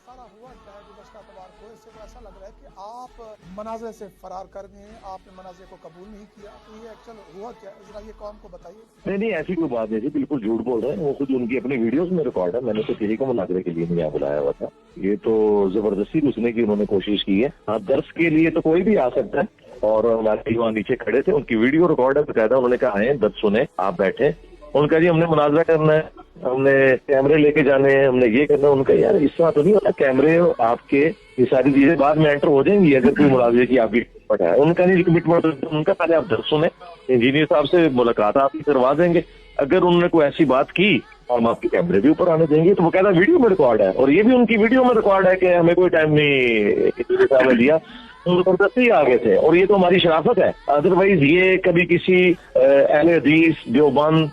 सारा हुआ क्या है गुज़श्ता इतवार को, इससे तो ऐसा लग रहा है कि आप मनाज़े से फरार कर गए हैं, आपने मनाज़े को कबूल नहीं किया, तो ये एक्चुअल हुआ क्या है, जरा ये कौम को बताइए। नहीं नहीं, ऐसी कोई बात नहीं थी, बिल्कुल झूठ बोल रहे हैं वो, खुद उनकी अपनी वीडियोस में रिकॉर्ड है। मैंने तो किसी को मुनाज़रे के लिए नहीं यहाँ बुलाया हुआ था, ये तो जबरदस्ती घुसने की उन्होंने कोशिश की है। हाँ, दर्श के लिए तो कोई भी आ सकता है, और हमारे वहाँ नीचे खड़े थे, उनकी वीडियो रिकॉर्ड है बकायदा, उन्होंने कहा आए दर्श सुने, आप बैठे, उनका जी हमने मुनाज़रा करना है, हमने कैमरे लेके जाने हैं, हमने ये करना है। उनका यार इस तरह तो नहीं होता, कैमरे आपके ये सारी चीजें बाद में एंटर हो जाएंगी अगर कोई मुलाज़रे की आपकी कमिटमेंट है। उनका नहीं कमिटमेंट, उनका पहले आप दर्श सुने, इंजीनियर साहब से मुलाकात आपकी करवा देंगे, अगर उन्होंने कोई ऐसी बात की और हम आपके कैमरे भी ऊपर आने देंगे। तो वो कहता वीडियो में रिकॉर्ड है, और ये भी उनकी वीडियो में रिकॉर्ड है कि हमें कोई टाइम नहीं इंजीनियर साहब ने दिया, तो जबरदस्ती आ गए थे, और ये तो हमारी शराफत है। अदरवाइज ये कभी किसी अहले हदीस देवबंद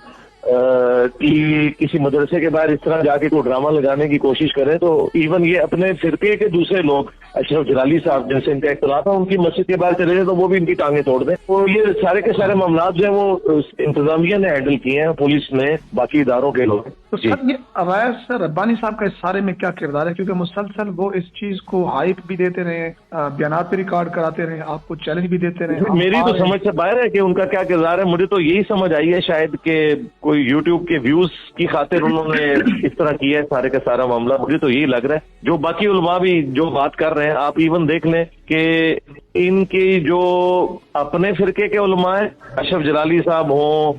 कि किसी मदरसे के बाहर इस तरह जाके कोई ड्रामा लगाने की कोशिश करें, तो इवन ये अपने फिरके के दूसरे लोग अशरफ जलाली साहब जिनसे इनका इख्तिलाफ है, उनकी मस्जिद के बाहर चले जाए तो वो भी इनकी टांगे तोड़ दें। तो ये सारे के सारे मामला जो है वो इंतजामिया ने हैंडल किए हैं, पुलिस ने, बाकी इदारों के लोग। तो सर ये अवैस रब्बानी साहब का इस सारे में क्या किरदार है, क्योंकि मुसलसल वो इस चीज को हाइप भी देते रहे, बयानात पे रिकॉर्ड कराते रहे, आपको चैलेंज भी देते रहे। मेरी तो समझ से बाहर है कि उनका क्या किरदार है। मुझे तो यही समझ आई है शायद कि कोई यूट्यूब के व्यूज की खातिर उन्होंने इस तरह किया है सारे का सारा मामला, मुझे तो यही लग रहा है। जो बाकी उलमा भी जो बात कर रहे हैं, आप इवन देख लें कि इनकी जो अपने फिरके के उलमा है, अशरफ जलाली साहब हों,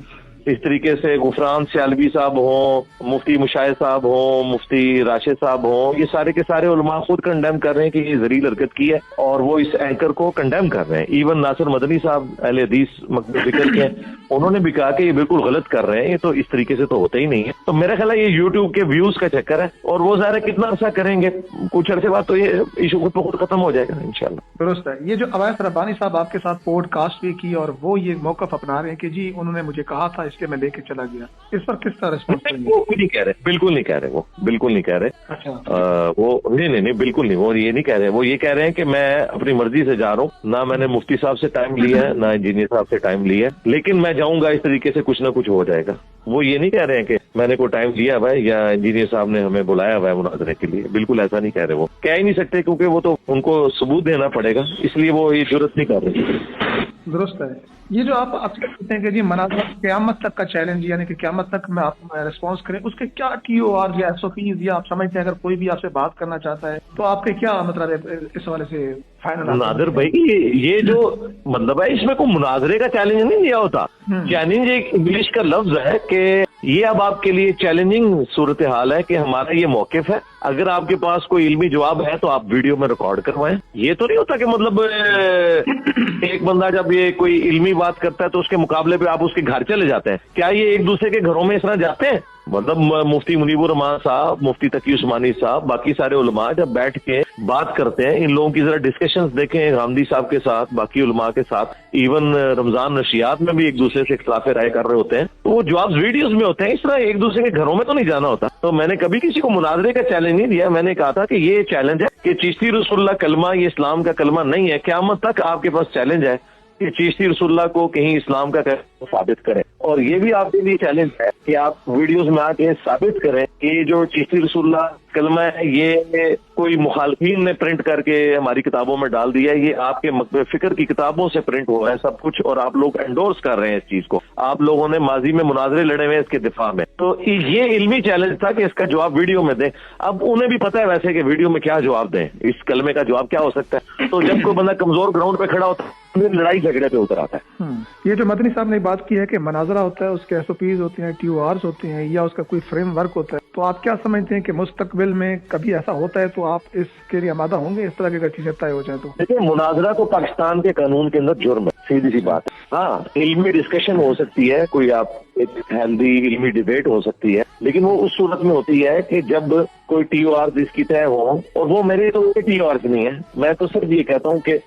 इस तरीके से गुफरान सियालवी साहब हों, मुफ्ती मुशाहिद साहब हों, मुफ्ती राशिद साहब हों, ये सारे के सारे उलमा खुद कंडेम कर रहे हैं कि ये जरील हरकत की है, और वो इस एंकर को कंडेम कर रहे हैं। इवन नासिर मदनी साहब अहले हदीस मकबूल जिक्र के, उन्होंने भी कहा कि ये बिल्कुल गलत कर रहे हैं, ये तो इस तरीके से तो होता ही नहीं है। तो मेरा ख्याल है ये यूट्यूब के व्यूज का चक्कर है, और वो ज़ाहिर कितना अर्सा करेंगे, कुछ अर्से बाद तो ये इशू खुद ब खुद खत्म हो जाएगा इंशाल्लाह। दुरुस्त है। ये जो अवैस रब्बानी साहब आपके साथ पॉडकास्ट भी की, और वो ये मौकफ अपना रहे हैं कि जी उन्होंने मुझे कहा था इसलिए मैं लेके चला गया, इस पर किस तरह रिस्पॉन्स करेंगे? वो भी नहीं कह रहे, बिल्कुल नहीं कह रहे, वो बिल्कुल नहीं कह रहे। अच्छा। वो नहीं, बिल्कुल नहीं, वो ये नहीं कह रहे। वो ये कह रहे हैं कि मैं अपनी मर्जी से जा रहा हूँ, ना मैंने मुफ्ती साहब से टाइम लिया है, ना इंजीनियर साहब से टाइम लिया है, लेकिन मैं जाऊंगा इस तरीके से कुछ ना कुछ हो जाएगा। वो ये नहीं कह रहे हैं कि मैंने कोई टाइम लिया हुआ है या इंजीनियर साहब ने हमें बुलाया हुआ है मुनाज़रे के लिए, बिल्कुल ऐसा नहीं कह रहे। वो कह ही नहीं सकते, क्योंकि वो तो उनको सबूत देना पड़ेगा, इसलिए वो ये जुर्रत नहीं कर रहे। दुरुस्त है। ये जो आप कहते हैं कि जी मनाज़रा क़यामत तक का चैलेंज, यानी कि क़यामत तक में आप रिस्पॉन्स करें, उसके क्या TOR या SOPs, या आप समझते हैं अगर कोई भी आपसे बात करना चाहता है तो आपके क्या मतलब है इस हवाले से फाइनल? नादिर भाई, ये जो मतलब है, इसमें कोई मुनाज़रे का चैलेंज नहीं दिया होता। चैलेंज एक इंग्लिश का लफ्ज है कि ये अब आपके लिए चैलेंजिंग सूरत हाल है कि हमारा ये मौकिफ है, अगर आपके पास कोई इल्मी जवाब है तो आप वीडियो में रिकॉर्ड करवाएं। ये तो नहीं होता कि मतलब एक बंदा जब ये कोई इल्मी बात करता है तो उसके मुकाबले पे आप उसके घर चले जाते हैं। क्या ये एक दूसरे के घरों में इस तरह जाते हैं? मतलब मुफ्ती मुनीबुर रहमान साहब, मुफ्ती तकी उस्मानी साहब, बाकी सारे उलमा जब बैठ के बात करते हैं, इन लोगों की जरा डिस्कशंस देखें गांधी साहब के साथ, बाकी उलमा के साथ, इवन रमजान नशियात में भी एक दूसरे से इख्तिलाफ राय कर रहे होते हैं, तो वो जवाब वीडियोस में होते हैं। इस तरह एक दूसरे के घरों में तो नहीं जाना होता। तो मैंने कभी किसी को मुनाज़रे का चैलेंज नहीं दिया, मैंने कहा था कि ये चैलेंज है कि चिश्ती रसूलुल्लाह कलमा ये इस्लाम का कलमा नहीं है, क़यामत तक आपके पास चैलेंज है कि चिश्ती रसूलुल्लाह को कहीं इस्लाम का साबित करें। और ये भी आपके लिए चैलेंज है कि आप वीडियोस में आके साबित करें कि जो चिश्ती रसूलुल्लाह कलमा है ये कोई मुखालफीन ने प्रिंट करके हमारी किताबों में डाल दिया है, ये आपके मकबे फिक्र की किताबों से प्रिंट हुआ है सब कुछ, और आप लोग एंडोर्स कर रहे हैं इस चीज को। आप लोगों ने माजी में मुनाज़रे लड़े हुए हैं इसके दिफा में, तो ये इल्मी चैलेंज था कि इसका जवाब वीडियो में दें। अब उन्हें भी पता है वैसे कि वीडियो में क्या जवाब दें, इस कलमे का जवाब क्या हो सकता है। तो जब कोई बंदा कमजोर ग्राउंड पे खड़ा होता है, लड़ाई झगड़े पे उतर आता है। ये जो मदनी साहब ने बात की है कि मनाज़रा होता है, उसके SOPs होती हैं, TORs होती हैं, या उसका कोई फ्रेमवर्क होता है, तो आप क्या समझते हैं कि मुस्तकबिल में कभी ऐसा होता है तो आप इसके लिए आमादा होंगे, इस तरह की चीजें तय हो जाए तो? देखिए, मुनाज़रा तो पाकिस्तान के कानून के अंदर जुर्म है, सीधी सी बात है। हाँ, इल्मी डिस्कशन हो सकती है, कोई आप एक हेल्दी इल्मी डिबेट हो सकती है, लेकिन वो उस सूरत में होती है कि जब कोई TORs इसकी तय हो, और वो मेरे तो TORs नहीं है। मैं तो सिर्फ ये कहता हूँ कि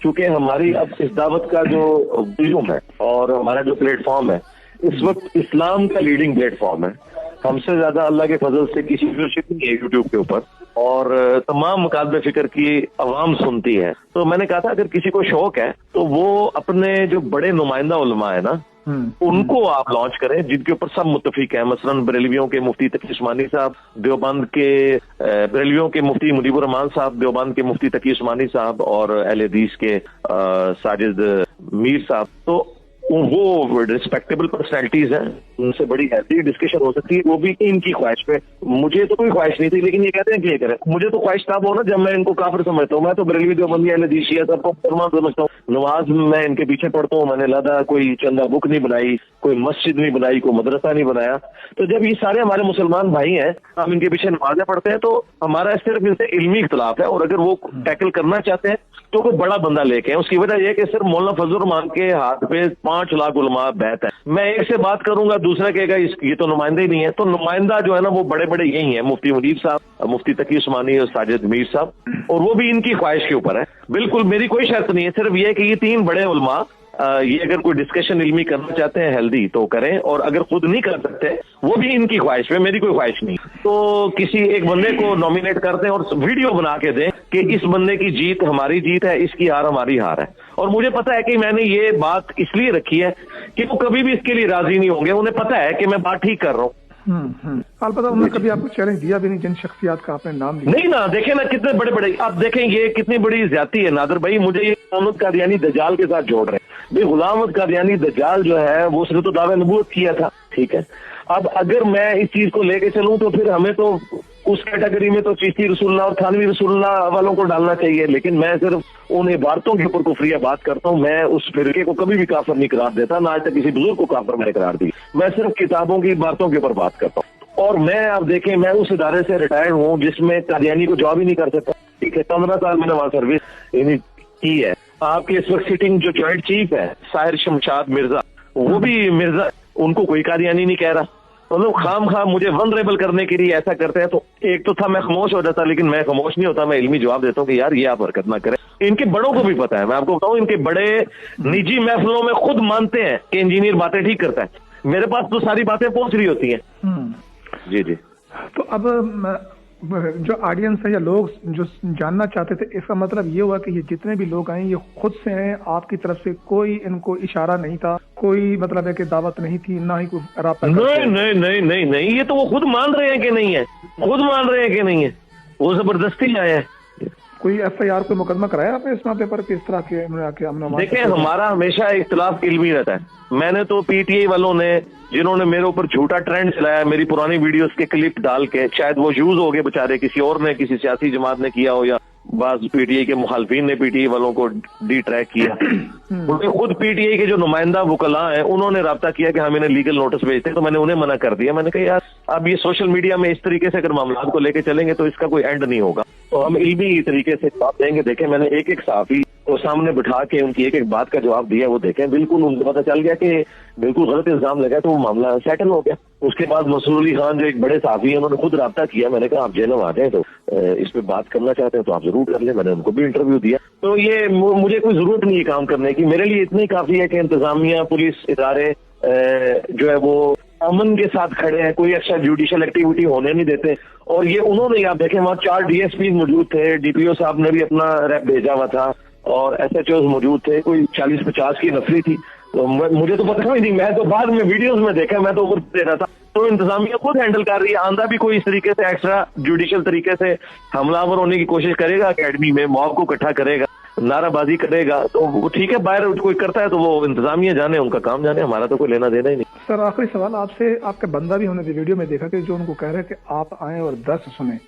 चूंकि हमारी अब इस दावत का जो वॉल्यूम है और हमारा जो प्लेटफॉर्म है इस वक्त इस्लाम का लीडिंग प्लेटफॉर्म है, हमसे ज्यादा अल्लाह के फजल से किसी व्यूअरशिप नहीं है यूट्यूब के ऊपर, और तमाम मुकाबले फिक्र की अवाम सुनती है। तो मैंने कहा था अगर किसी को शौक है तो वो अपने जो बड़े नुमाइंदा उलमा है ना, उनको आप लॉन्च करें जिनके ऊपर सब मुत्तफिक हैं। मसलन बरेलवियों के मुफ्ती तकी उस्मानी साहब, देवबंद के बरेलवियों के मुफ्ती मुजीबुर रहमान साहब, देवबंद के मुफ्ती तकी उस्मानी साहब और अहले हदीस के साजिद मीर साहब, तो वो रिस्पेक्टेबल पर्सनैलिटीज हैं, उनसे बड़ी हेल्थी डिस्कशन हो सकती है, वो भी इनकी ख्वाहिश पे। मुझे तो कोई ख्वाहिश नहीं थी, लेकिन ये कहते हैं कि ये करें। मुझे तो ख्वाहिश तब हो ना जब मैं इनको काफिर समझता हूँ। मैं तो बरेलवी देवबंदी अहले हदीस शिया सबको मुसलमान समझता हूँ। नमाज मैं इनके पीछे पढ़ता हूँ, मैंने लदा कोई चंदा बुक नहीं बनाई, कोई मस्जिद नहीं बनाई, कोई मदरसा नहीं बनाया। तो जब ये सारे हमारे मुसलमान भाई हैं, हम इनके पीछे नमाजें पढ़ते हैं, तो हमारा सिर्फ इनसे इल्मी इख्तलाफ है। और अगर वो टैकल करना चाहते हैं तो कोई बड़ा बंदा लेके आए। उसकी वजह यह है कि सिर्फ मौलाना फजलुर रहमान के हाथ पे 5 लाख उलमा बैत है। मैं एक से बात करूंगा, दूसरा कहेगा ये तो नुमाइंदे ही नहीं है। तो नुमाइंदा जो है ना वो बड़े बड़े यही है, मुफ्ती मुजीब साहब, मुफ्ती तकी उस्मानी और साजिद मीर साहब, और वो भी इनकी ख्वाहिश के ऊपर है। बिल्कुल मेरी कोई शर्त नहीं है, सिर्फ ये कि ये 3 बड़े उलमा ये अगर कोई डिस्कशन इल्मी करना चाहते हैं हेल्दी तो करें, और अगर खुद नहीं कर सकते वो भी इनकी ख्वाहिश है, मेरी कोई ख्वाहिश नहीं। तो किसी एक बंदे को नॉमिनेट कर दें और वीडियो बना के दें कि इस बंदे की जीत हमारी जीत है, इसकी हार हमारी हार है। और मुझे पता है कि मैंने ये बात इसलिए रखी है कि वो कभी भी इसके लिए राजी नहीं होंगे, उन्हें पता है कि मैं बात ठीक कर रहा हूँ। अलबत्ता उन्होंने कभी आपको चैलेंज दिया भी नहीं, जिन शख्सियात का आपने नाम लिया। नहीं ना, देखें ना कितने बड़े बड़े, आप देखें ये कितनी बड़ी ज्यादती है नादर भाई। मुझे ये गुलाम अहमद कादियानी दज्जाल के साथ जोड़ रहे हैं। भाई गुलाम अहमद कादियानी दज्जाल जो है वो उसने तो दावा नबूवत किया था, ठीक है। अब अगर मैं इस चीज को लेके चलूं तो फिर हमें तो उस कैटेगरी में तो चिश्ती रसूलुल्लाह और थानवी रसूलुल्लाह वालों को डालना चाहिए। लेकिन मैं सिर्फ उन इबारतों के ऊपर कुफरिया बात करता हूँ। मैं उस फिरके को कभी भी काफिर नहीं करार देता, ना आज तक किसी बुजुर्ग को काफिर मैंने करार दी। मैं सिर्फ किताबों की इबारतों के ऊपर बात करता हूँ। और मैं आप देखें, मैं उस इदारे से रिटायर्ड हूँ जिसमें कादियानी को जॉब ही नहीं कर सकता, ठीक है। 15 साल मैंने वहां सर्विस की है। आपके इस वक्त सिटिंग जो जॉइंट चीफ है साहिर शमशाद मिर्जा, वो भी मिर्जा, उनको कोई कादियानी नहीं कह रहा। मतलब खाम खाम मुझे वनरेबल करने के लिए ऐसा करते हैं। तो एक तो था मैं खामोश हो जाता, लेकिन मैं खामोश नहीं होता, मैं इल्मी जवाब देता हूँ कि यार ये आप हरकत ना करें। इनके बड़ों को भी पता है, मैं आपको बताऊं, इनके बड़े निजी महफिलों में खुद मानते हैं कि इंजीनियर बातें ठीक करता है। मेरे पास तो सारी बातें पहुंच रही होती हैं। जी जी। तो अब जो ऑडियंस है या लोग जो जानना चाहते थे, इसका मतलब ये हुआ कि ये जितने भी लोग आए ये खुद से हैं, आपकी तरफ से कोई इनको इशारा नहीं था, कोई मतलब है कि दावत नहीं थी, ना ही कोई राब्ता? नहीं, ये तो वो खुद मान रहे हैं कि नहीं है, खुद मान रहे हैं कि नहीं है, वो जबरदस्ती आए हैं। कोई FIR कोई मुकदमा कराया आपने इस मामले पर, किस तरह के? देखिए हमारा हमेशा इख्तिलाफ इल्मी रहता है। मैंने तो PTI वालों ने जिन्होंने मेरे ऊपर झूठा ट्रेंड चलाया, मेरी पुरानी वीडियोस के क्लिप डाल के, शायद वो यूज हो गए बेचारे, किसी और ने, किसी सियासी जमात ने किया हो, या बाज PTI के मुखालफिन ने PTI वालों को डी ट्रैक किया। उन्हें खुद PTI के जो नुमाइंदा वकला हैं उन्होंने राब्ता किया कि हम इन्हें लीगल नोटिस भेजते हैं, तो मैंने उन्हें मना कर दिया। मैंने कहा यार अब ये सोशल मीडिया में इस तरीके से अगर मामला को लेके चलेंगे तो इसका कोई एंड नहीं होगा, तो हम इल्मी तरीके से जवाब देंगे। देखें मैंने एक एक सहाफी को सामने बिठा के उनकी एक एक बात का जवाब दिया, वो देखें बिल्कुल उनको पता चल गया कि बिल्कुल गलत इल्जाम लगा, तो वो मामला सेटल हो गया। उसके बाद मसूर अली खान जो एक बड़े सहाफी है, उन्होंने खुद राब्ता किया। मैंने कहा आप जेल में आ जाए तो इस पे बात करना चाहते हैं तो आप जरूर कर लें। मैंने उनको भी इंटरव्यू दिया। तो ये मुझे कोई जरूरत नहीं है काम करने की, मेरे लिए इतनी काफी है कि इंतजामिया पुलिस इदारे जो है वो अमन के साथ खड़े हैं, कोई एक्स्ट्रा जुडिशियल एक्टिविटी होने नहीं देते। और ये उन्होंने, आप देखें वहाँ 4 DSP मौजूद थे, DPO साहब ने भी अपना रैप भेजा हुआ था, और SHOs मौजूद थे, कोई 40-50 की नफरी थी। तो मुझे तो पता ही नहीं, मैं तो बाद में वीडियोस में देखा, मैं तो ऊपर दे रहा था। तो इंतजामिया खुद हैंडल कर रही है। आंदा भी कोई इस तरीके से एक्स्ट्रा जुडिशियल तरीके से हमलावर होने की कोशिश करेगा, अकेडमी में मॉब को इकट्ठा करेगा, नाराबाजी करेगा, तो वो ठीक है, बाहर कोई करता है तो वो इंतजामिया जाने, उनका काम जाने, हमारा तो कोई लेना देना ही नहीं। सर आखिरी सवाल आपसे, आपका बंदा भी हमने वीडियो में देखा कि जो उनको कह रहे हैं कि आप आए और दर्स सुने,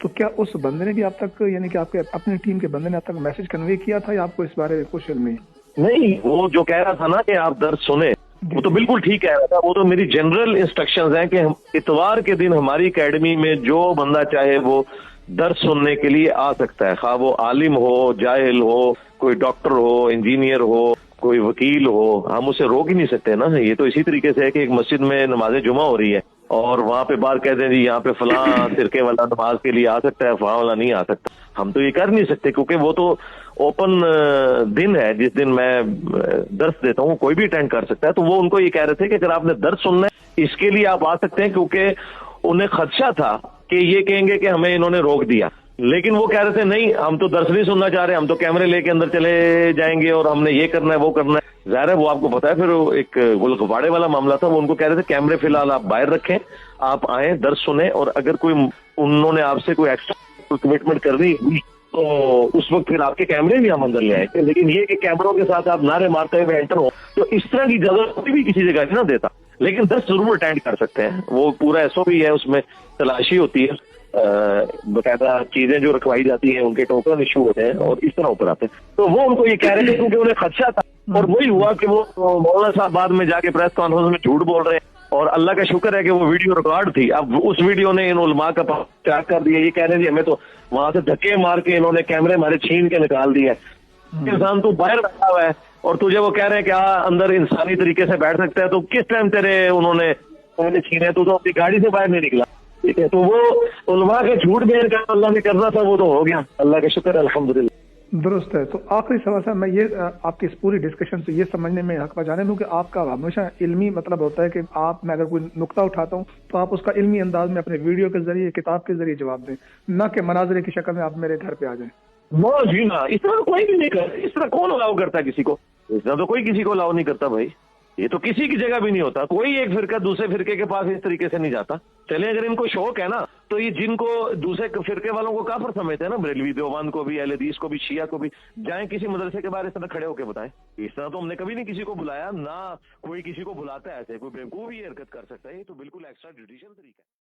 तो क्या उस बंदे ने भी आप तक, यानी कि आपके अपनी टीम के बंदे ने आप तक मैसेज कन्वे किया था, या आपको इस बारे में कुछ इल्म नहीं? वो जो कह रहा था ना कि आप दर्द सुने, वो तो बिल्कुल ठीक कह रहा था। वो तो मेरी जनरल इंस्ट्रक्शंस हैं कि इतवार के दिन हमारी एकेडमी में जो बंदा चाहे वो दर्द सुनने के लिए आ सकता है, खा वो आलिम हो, जाहिल हो, कोई डॉक्टर हो, इंजीनियर हो, कोई वकील हो, हम उसे रोक ही नहीं सकते ना। ये तो इसी तरीके से है कि एक मस्जिद में नमाज जुमा हो रही है और वहां पे बाहर कहते हैं जी यहाँ पे फलां सिरके वाला नमाज के लिए आ सकता है, फलां वाला नहीं आ सकता। हम तो ये कर नहीं सकते, क्योंकि वो तो ओपन दिन है जिस दिन मैं दर्स देता हूँ, कोई भी अटेंड कर सकता है। तो वो उनको ये कह रहे थे कि अगर आपने दर्स सुनना है इसके लिए आप आ सकते हैं, क्योंकि उन्हें खदशा था کہ یہ کہیں گے کہ ہمیں انہوں نے روک دیا، لیکن وہ کہہ رہے تھے نہیں ہم تو درس نہیں سننا چاہ رہے، ہم تو کیمرے لے کے اندر چلے جائیں گے اور ہم نے یہ کرنا ہے وہ کرنا ہے۔ ظاہر ہے وہ آپ کو پتا ہے، پھر ایک گلگباڑے والا معاملہ تھا، وہ ان کو کہہ رہے تھے کیمرے فی الحال آپ باہر رکھیں، آپ آئیں درس سنیں، اور اگر کوئی انہوں نے آپ سے کوئی ایکسٹرا کمٹمنٹ کرنی ہوئی تو اس وقت پھر آپ کے کیمرے بھی ہم اندر لے آئیں گے، لیکن یہ کہ کیمروں کے ساتھ آپ نعرے مارتے ہوئے انٹر ہو تو اس طرح کی اجازت کوئی بھی کسی جگہ نہیں نہ دیتا، لیکن درس ضرور اٹینڈ کر سکتے ہیں، وہ پورا ایس او پی ہے، اس میں تلاشی ہوتی ہے، باقاعدہ چیزیں جو رکھوائی جاتی ہیں، ان کے ٹوکن ایشو ہوتے ہیں اور اس طرح اوپر آتے ہیں۔ تو وہ ان کو یہ کہہ رہے تھے کیونکہ انہیں خدشہ تھا، اور وہی ہوا کہ وہ مولانا صاحب بعد میں جا کے پریس کانفرنس میں جھوٹ بول رہے ہیں، اور اللہ کا شکر ہے کہ وہ ویڈیو ریکارڈ تھی۔ اب اس ویڈیو نے ان علماء کا چیک کر دیا، یہ کہہ رہے ہیں جی ہمیں تو وہاں سے دھکے مار کے انہوں نے کیمرے ہمارے چھین کے نکال دیے، انسان تو باہر بیٹھا ہوا ہے اور تجھے وہ کہہ رہے ہیں کہ اندر انسانی طریقے سے بیٹھ سکتا ہے، تو کس ٹائم تیرے انہوں نے چھینے، تو اپنی گاڑی سے باہر نہیں نکلا، ٹھیک ہے۔ تو وہ علماء کے جھوٹ بیان کا اللہ نے کرنا تھا، وہ تو ہو گیا، اللہ کا شکر ہے الحمدللہ۔ درست ہے۔ تو آخری سوال صاحب، میں یہ آپ کی اس پوری ڈسکشن سے یہ سمجھنے میں حق جانے دوں کہ آپ کا ہمیشہ علمی مطلب ہوتا ہے کہ آپ میں اگر کوئی نقطہ اٹھاتا ہوں تو آپ اس کا علمی انداز میں اپنے ویڈیو کے ذریعے، کتاب کے ذریعے جواب دیں، نہ کہ مناظرے کی شکل میں آپ میرے گھر پہ آ جائیں۔ نو جی نا، اس طرح کوئی بھی نہیں کرتا، اس طرح کون الاؤ کرتا ہے کسی کو؟ اس طرح تو کوئی کسی کو الاؤ نہیں کرتا بھائی، یہ تو کسی کی جگہ بھی نہیں ہوتا، کوئی ایک فرقہ دوسرے فرقے کے پاس اس طریقے سے نہیں جاتا۔ چلیں اگر ان کو شوق ہے نا تو یہ جن کو دوسرے فرقے والوں کو کافر سمجھتے ہیں نا، بریلوی دیوبند کو بھی، اہل حدیث کو بھی، شیعہ کو بھی، جائیں کسی مدرسے کے باہر اس طرح کھڑے ہو کے بتائیں۔ اس طرح تو ہم نے کبھی نہیں کسی کو بلایا، نہ کوئی کسی کو بلاتا ہے، ایسے کوئی بیوقوف ہی حرکت کر سکتا ہے، یہ تو بالکل ایکسٹرا جوڈیشل طریقہ ہے۔